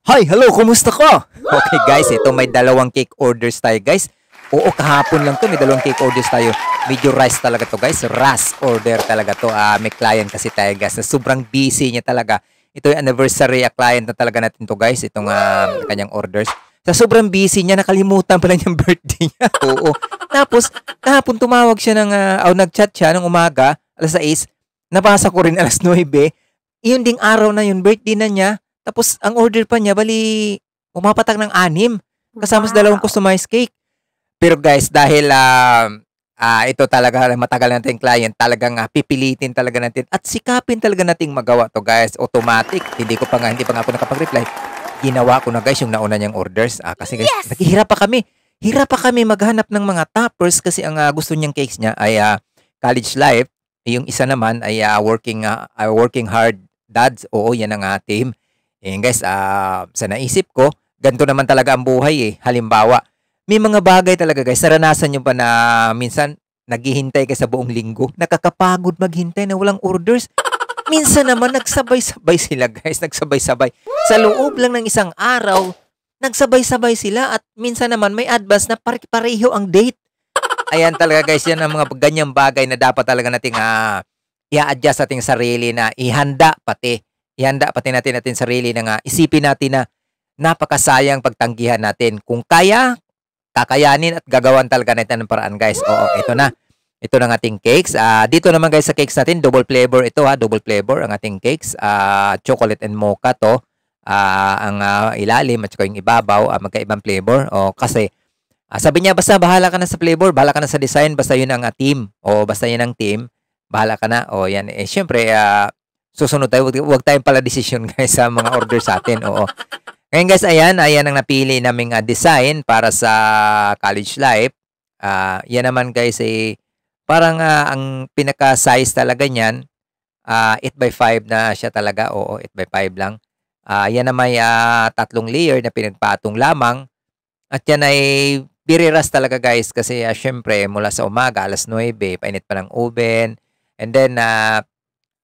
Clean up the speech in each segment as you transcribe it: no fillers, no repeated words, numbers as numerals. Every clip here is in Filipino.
Hi, hello, kumusta ka? Okay guys, ito may dalawang cake orders tayo guys. Oo, kahapon lang to, may dalawang cake orders tayo. Medyo rice talaga to guys, rush order talaga to. May client kasi tayo guys na sobrang busy niya talaga. Ito yung anniversary client na talaga natin to guys, itong kanyang orders. Sa sobrang busy niya, nakalimutan pala niyang birthday niya. Oo. Tapos, kahapon tumawag siya nag-chat siya ng umaga, alas 6. Nabasa ko rin alas 9. Iyon ding araw na yun, birthday na niya. Tapos ang order pa niya bali pumapatak ng 6 kasama sa dalawang Wow. customized cake. Pero guys, dahil ito talaga matagal nating client, talagang pipilitin talaga natin at sikapin talaga nating magawa to guys. Automatic, hindi pa nga ako nakapag-reply. Ginawa ko na guys yung nauna niyang orders. Kasi guys, Yes! naghihirap pa kami. Hirap pa kami maghanap ng mga toppers kasi ang gusto niyang cakes niya ay college life. Yung isa naman ay working hard dads. Oo, yan ang team. Guys, sa naisip ko, ganito naman talaga ang buhay eh. Halimbawa, may mga bagay talaga guys, naranasan nyo ba na minsan naghihintay ka sa buong linggo? Nakakapagod maghintay na walang orders. Minsan naman nagsabay-sabay sila guys, nagsabay-sabay. Sa loob lang ng isang araw, nagsabay-sabay sila at minsan naman may advance na pareho ang date. Ayan talaga guys, yan ang mga ganyang bagay na dapat talaga nating i-adjust ating sarili na ihanda pati natin sarili na nga isipin natin na napakasayang pagtanggihan natin. Kung kaya, kakayanin at gagawan talaga natin ng paraan guys. Oo, ito na. Ito na ang ating cakes. Dito naman guys sa cakes natin, double flavor ito double flavor ang ating cakes. Chocolate and mocha to. Ang ilalim at saka yung ibabaw, magkaibang flavor. Kasi sabi niya, basta bahala ka na sa flavor, bahala ka na sa design, basta yun ang team. Basta yun ang team, bahala ka na. Yan. Syempre, susunod tayo. Huwag tayong pala decision guys sa mga order sa atin. Oo. Ngayon guys, ayan ang napili naming design para sa college life. Yan naman guys, parang ang pinaka-size talaga niyan, 8x5 na siya talaga. Oo, 8x5 lang. Yan na may 3 layer na pinagpatong lamang. At yan ay biriras talaga guys kasi syempre mula sa umaga, alas 9, painit pa ng oven. And then,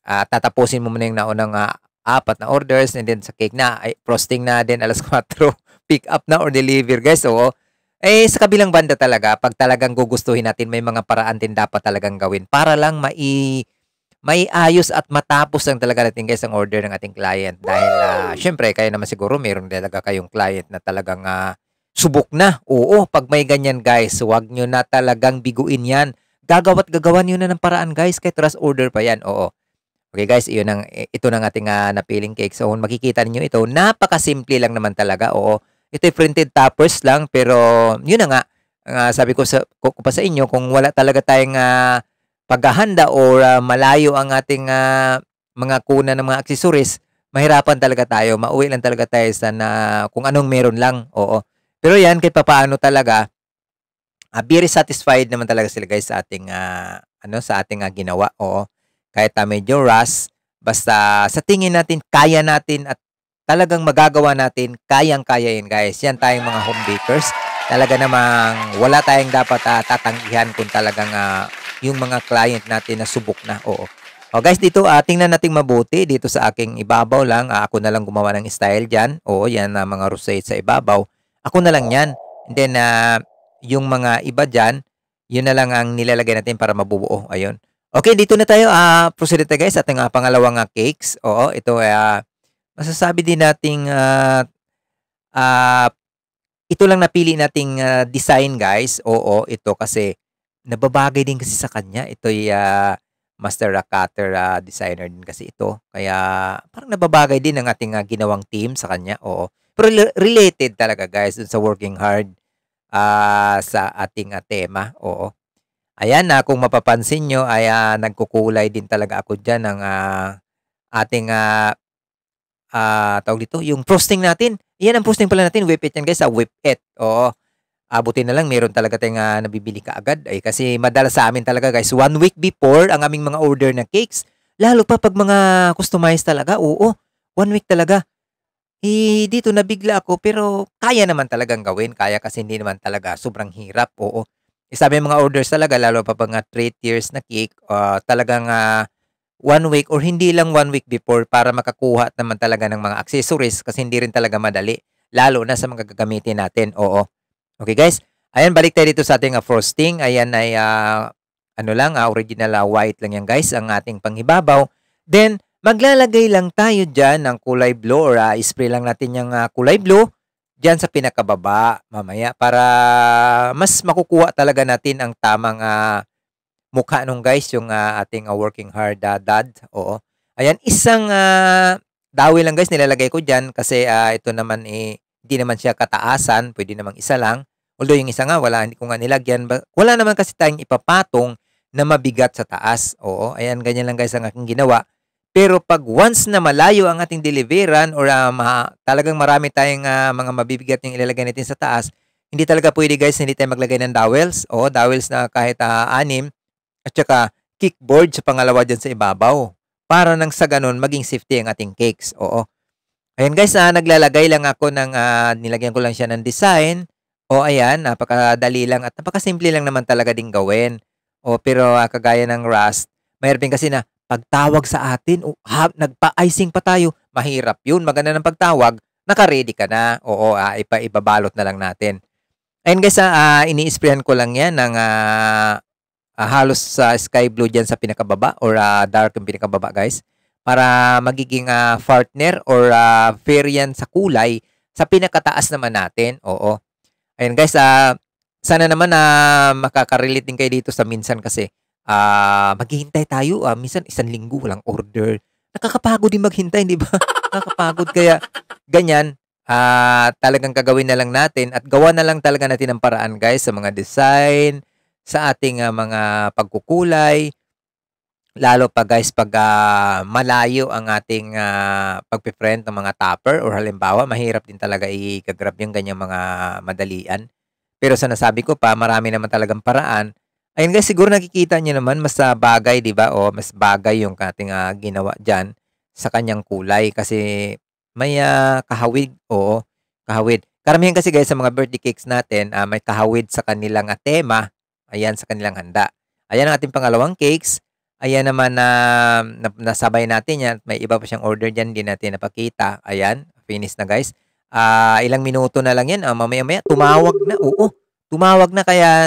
tatapusin mo muna yung naunang 4 na orders and then sa cake na, frosting na din alas 4, pick up na or deliver guys. Oo. Sa kabilang banda talaga, pag talagang gugustuhin natin, may mga paraan din dapat talagang gawin para lang may ayos at matapos lang talaga natin guys ang order ng ating client. Dahil syempre, kayo naman siguro meron talaga kayong client na talagang subok na. Oo, pag may ganyan guys, huwag nyo na talagang biguin yan. Gagawan nyo na ng paraan guys, kahit rush order pa yan. Oo. Okay guys, ito na ang ating napiling cake. So, kung makikita niyo ito, napakasimple lang naman talaga. Oo, ito ay printed toppers lang, pero yun na nga, sabi ko pa sa inyo, kung wala talaga tayong paghahanda or malayo ang ating mga kuna ng mga accessories, mahirapan talaga tayo. Mauwi lang talaga tayo sa kung anong meron lang. Oo. Pero yan, kahit papaano talaga, very satisfied naman talaga sila guys sa ating sa ating ginawa. Oo. Kahit medyo rush, basta sa tingin natin kaya natin at talagang magagawa natin, kayang-kaya yun guys. Yan tayong mga home bakers. Talaga namang wala tayong dapat tatanggihan kung talagang yung mga client natin na subok na. Oo. Guys, dito tingnan natin mabuti dito sa aking ibabaw lang. Ako na lang gumawa ng style diyan. Oo, yan mga rosette sa ibabaw. Ako na lang 'yan. And then yung mga iba diyan, yun na lang ang nilalagay natin para mabubuo. Ayun. Okay, dito na tayo. Proceed tayo guys sa ating pangalawang cakes. Oo, ito masasabi din nating ito lang napili nating design guys. Oo, ito kasi nababagay din kasi sa kanya. Ito'y master cutter designer din kasi ito. Kaya parang nababagay din ang ating ginawang team sa kanya. Oo. Pero related talaga guys dun sa working hard sa ating tema. Oo. Ayan na, kung mapapansin nyo ay nagkukulay din talaga ako dyan ng ating tawag dito, yung frosting natin. Yan ang frosting pala natin, whip it yan guys, whip it. Oo. Buti na lang meron talaga tayong nabibili kaagad. Kasi madalas sa amin talaga guys, 1 week before ang aming mga order ng cakes. Lalo pa pag mga customized talaga, oo, 1 week talaga. Dito nabigla ako pero kaya naman talagang gawin. Kaya kasi hindi naman talaga sobrang hirap, oo. Sabi mga orders talaga, lalo pa pag 3 tiers na cake, talagang 1 week or hindi lang 1 week before para makakuha naman talaga ng mga accessories kasi hindi rin talaga madali. Lalo na sa mga gagamitin natin. Oo. Okay guys. Ayan, balik tayo dito sa ating frosting. Ayan ay ano lang, original white lang yan guys, ang ating panghibabaw. Then, maglalagay lang tayo dyan ng kulay blue or spray lang natin yung kulay blue dyan sa pinakababa mamaya para mas makukuha talaga natin ang tamang mukha nung guys, yung ating working hard dad. Oo. Ayan, isang dawil lang guys nilalagay ko dyan kasi ito naman hindi naman siya kataasan, pwede namang isa lang. Although yung isa nga, hindi ko nga nilagyan. Wala naman kasi tayong ipapatong na mabigat sa taas. Oo, ayan, ganyan lang guys ang aking ginawa. Pero pag once na malayo ang ating deliveran or talagang marami tayong mga mabibigat yung ilalagay natin sa taas, hindi talaga pwede guys, hindi tayo maglagay ng dowels. Oo, dowels na kahit 6 at saka kickboard sa pangalawa dyan sa ibabaw. Para nang sa ganun, maging safety ang ating cakes. Oo. Ayan guys, naglalagay lang ako ng, nilagyan ko lang siya ng design. O ayan, napakadali lang at napakasimple lang naman talaga ding gawin. O pero kagaya ng Rust, mayroon din kasi na pagtawag sa atin, nagpa-icing pa tayo, mahirap yun. Maganda ng pagtawag, naka-ready ka na. Oo, ibabalot na lang natin. Ayun guys, ini-sprayan ko lang yan ng halos sa sky blue dyan sa pinakababa or dark yung pinakababa guys. Para magiging partner or variant sa kulay sa pinakataas naman natin. Oo. Ayun guys, sana naman na makaka-relate din kayo dito sa minsan kasi maghihintay tayo, minsan 1 linggo walang order. Nakakapagod din maghintay, di ba? Nakakapagod kaya ganyan, talagang gagawin na lang natin at gawa na lang talaga natin ng paraan guys sa mga design, sa ating mga pagkukulay, lalo pa guys pag malayo ang ating pagpe-print ng mga topper or halimbawa mahirap din talaga i-grab yung ganyang mga madalian. Pero sa nasabi ko pa, marami naman talagang paraan. Ayun guys, siguro nakikita niyo naman mas bagay, 'di ba? O mas bagay yung ating ginawa diyan sa kanyang kulay kasi may kahawig, oo, kahawig. Karamihan kasi guys sa mga birthday cakes natin, may kahawig sa kanilang tema, ayan sa kanilang handa. Ayan ang ating pangalawang cakes. Ayan naman nasabay natin yan. May iba pa siyang order diyan, hindi natin napakita. Ayan, finish na guys. Ilang minuto na lang yan. Mamaya-maya, tumawag na. Oo, tumawag na kaya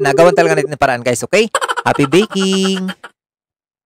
nagawan talaga natin ng paraan guys. Okay? Happy baking!